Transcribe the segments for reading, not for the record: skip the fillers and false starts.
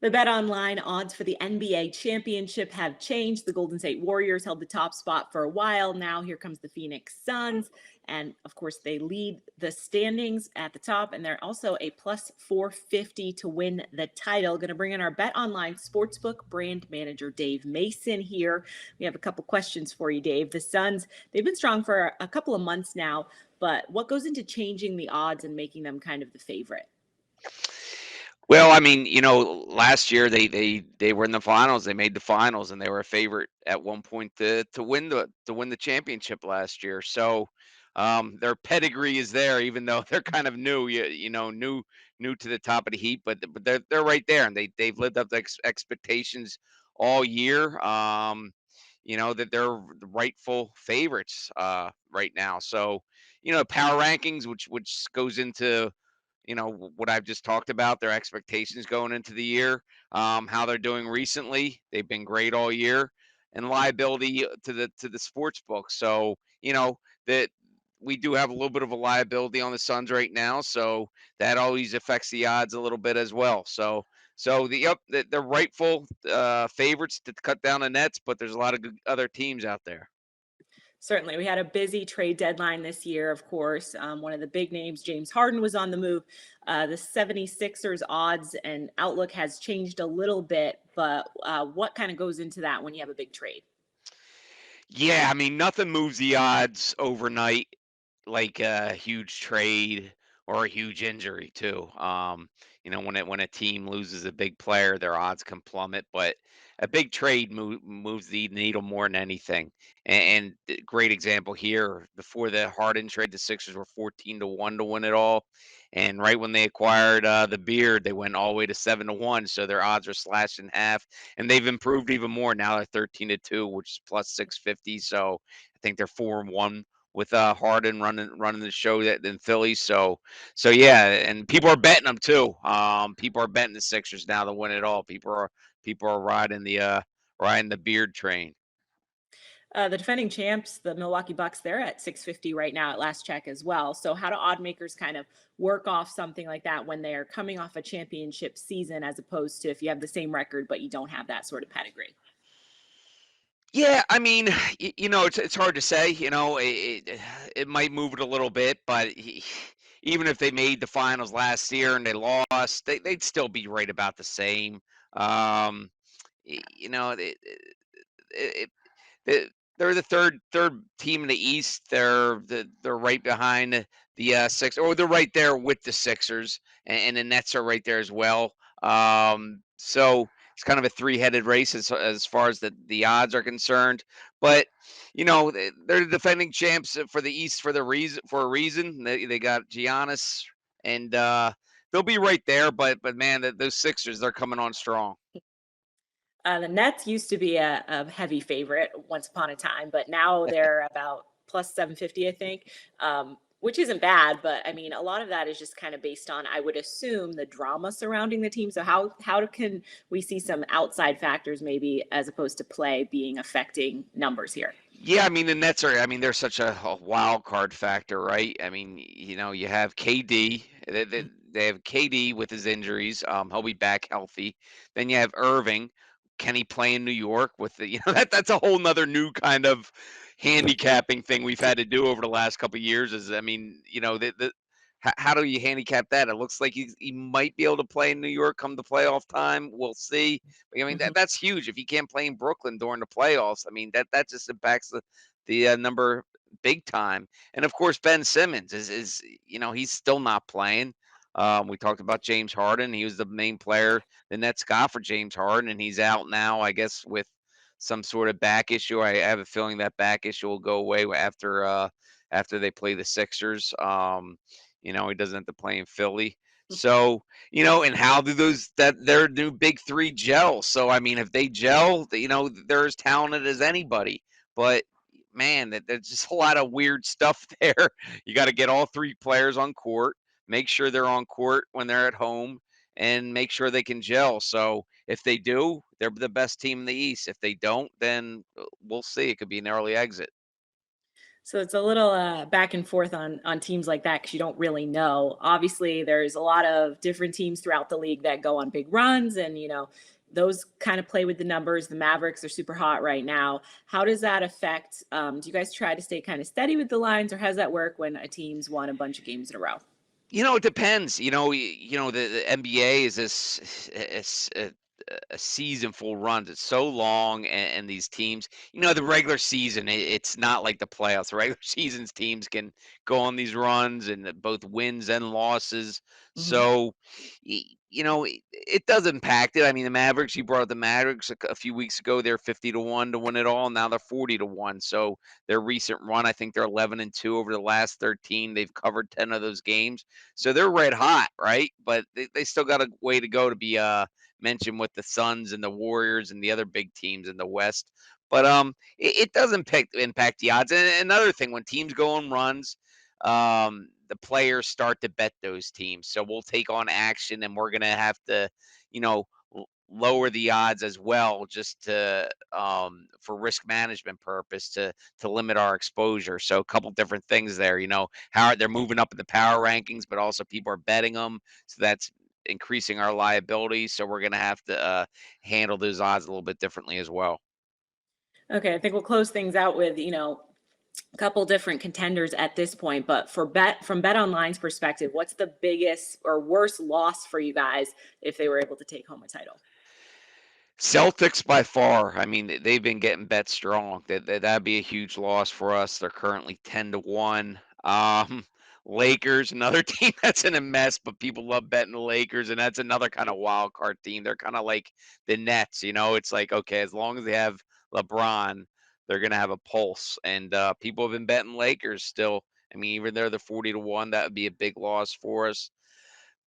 The BetOnline odds for the NBA championship have changed. The Golden State Warriors held the top spot for a while. Now here comes the Phoenix Suns. And of course, they lead the standings at the top. And they're also a plus 450 to win the title. Going to bring in our BetOnline Sportsbook brand manager, Dave Mason, here. We have a couple questions for you, Dave. The Suns, they've been strong for a couple of months now. But what goes into changing the odds and making them kind of the favorite? Well, I mean, last year they were in the finals. They made the finals, and they were a favorite at one point to win the championship last year. So their pedigree is there, even though they're kind of new. New to the top of the heap, but they're right there, and they've lived up to expectations all year. That they're the rightful favorites right now. So power rankings, which goes into what I've just talked about, their expectations going into the year, how they're doing recently. They've been great all year, and liability to the sports book. So that we do have a little bit of a liability on the Suns right now, so that always affects the odds a little bit as well. So the rightful favorites to cut down the nets, but there's a lot of good other teams out there. Certainly. We had a busy trade deadline this year, of course. One of the big names, James Harden, was on the move. The 76ers odds and outlook has changed a little bit, but what kind of goes into that when you have a big trade? Yeah, I mean, nothing moves the odds overnight like a huge trade or a huge injury too. When a team loses a big player, their odds can plummet. But a big trade moves the needle more than anything. And a great example here: before the Harden trade, the Sixers were 14-1 to win it all. And right when they acquired the Beard, they went all the way to 7-1. So their odds are slashed in half, and they've improved even more. Now they're 13-2, which is plus 650. So I think they're 4-1 with Harden running the show that in Philly. So yeah, and people are betting them too. People are betting the Sixers now to win it all. People are riding the Beard train. The defending champs, the Milwaukee Bucks, they're at 650 right now at last check as well. So, how do odd makers kind of work off something like that when they are coming off a championship season, as opposed to if you have the same record but you don't have that sort of pedigree? Yeah, I mean, it's hard to say. It might move it a little bit, but even if they made the finals last year and they lost, they'd still be right about the same. Um, y- you know, it, it, they're the third team in the East. They're right behind the six, or they're right there with the Sixers, and the Nets are right there as well. So it's kind of a three-headed race as far as the odds are concerned. But they're the defending champs for the East for a reason. They got Giannis, and they'll be right there. But man, those Sixers, they're coming on strong. The Nets used to be a heavy favorite once upon a time, but now they're about plus 750, I think, which isn't bad. But I mean, a lot of that is just kind of based on, I would assume, the drama surrounding the team. So how can we see some outside factors, maybe as opposed to play, being affecting numbers here? Yeah, I mean the Nets are. I mean they're such a wild card factor, right? I mean, you have KD. They have KD with his injuries. He'll be back healthy. Then you have Irving. Can he play in New York with the? That's a whole nother new kind of handicapping thing we've had to do over the last couple of years. Is I mean, how do you handicap that? It looks like he might be able to play in New York come the playoff time. We'll see. But, I mean, Mhm. that's huge. If he can't play in Brooklyn during the playoffs, I mean, that just impacts the number big time. And of course, Ben Simmons is he's still not playing. We talked about James Harden. He was the main player the Nets got for James Harden, and he's out now, I guess, with some sort of back issue. I have a feeling that back issue will go away after they play the Sixers. He doesn't have to play in Philly. So, and how do their new big three gel? So, I mean, if they gel, they're as talented as anybody. But man, there's just a lot of weird stuff there. You got to get all three players on court, make sure they're on court when they're at home, and make sure they can gel. So, if they do, they're the best team in the East. If they don't, then we'll see. It could be an early exit. So it's a little back and forth on teams like that because you don't really know. Obviously, there's a lot of different teams throughout the league that go on big runs, and those kind of play with the numbers. The Mavericks are super hot right now. How does that affect? Do you guys try to stay kind of steady with the lines, or how does that work when a team's won a bunch of games in a row? It depends. The NBA is a season full runs. It's so long, and these teams, the regular season, it's not like the playoffs. The regular season's teams can go on these runs and both wins and losses. Hmm. So, it does impact it. I mean, the Mavericks. You brought up the Mavericks a few weeks ago. They're 50-1 to win it all. Now they're 40-1. So their recent run, I think they're 11-2 over the last 13. They've covered 10 of those games. So they're red hot, right? But they still got a way to go to be mentioned with the Suns and the Warriors and the other big teams in the West. But it does impact the odds. And another thing, when teams go on runs, the players start to bet those teams. So we'll take on action, and we're gonna have to, lower the odds as well, just to for risk management purpose, to limit our exposure. So a couple different things there. How they're moving up in the power rankings, but also people are betting them, so that's increasing our liability. So we're gonna have to handle those odds a little bit differently as well. Okay, I think we'll close things out with a couple different contenders at this point. But from BetOnline's perspective, what's the biggest or worst loss for you guys if they were able to take home a title? Celtics by far. I mean, they've been getting bet strong. That'd be a huge loss for us. They're currently 10-1. Lakers, another team that's in a mess, but people love betting the Lakers, and that's another kind of wild card team. They're kind of like the Nets. It's like, okay, as long as they have LeBron, they're gonna have a pulse. And people have been betting Lakers still. I mean, even they're the 40-1, that would be a big loss for us.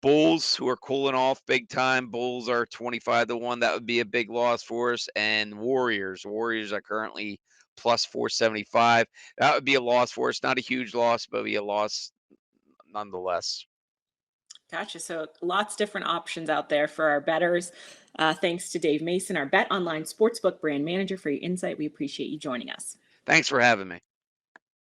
Bulls, who are cooling off big time. Bulls are 25-1. That would be a big loss for us. And Warriors. Warriors are currently plus 475. That would be a loss for us. Not a huge loss, but be a loss nonetheless. Gotcha. So lots different options out there for our betters. Thanks to Dave Mason, our Bet Online Sportsbook brand manager, for your insight. We appreciate you joining us. Thanks for having me.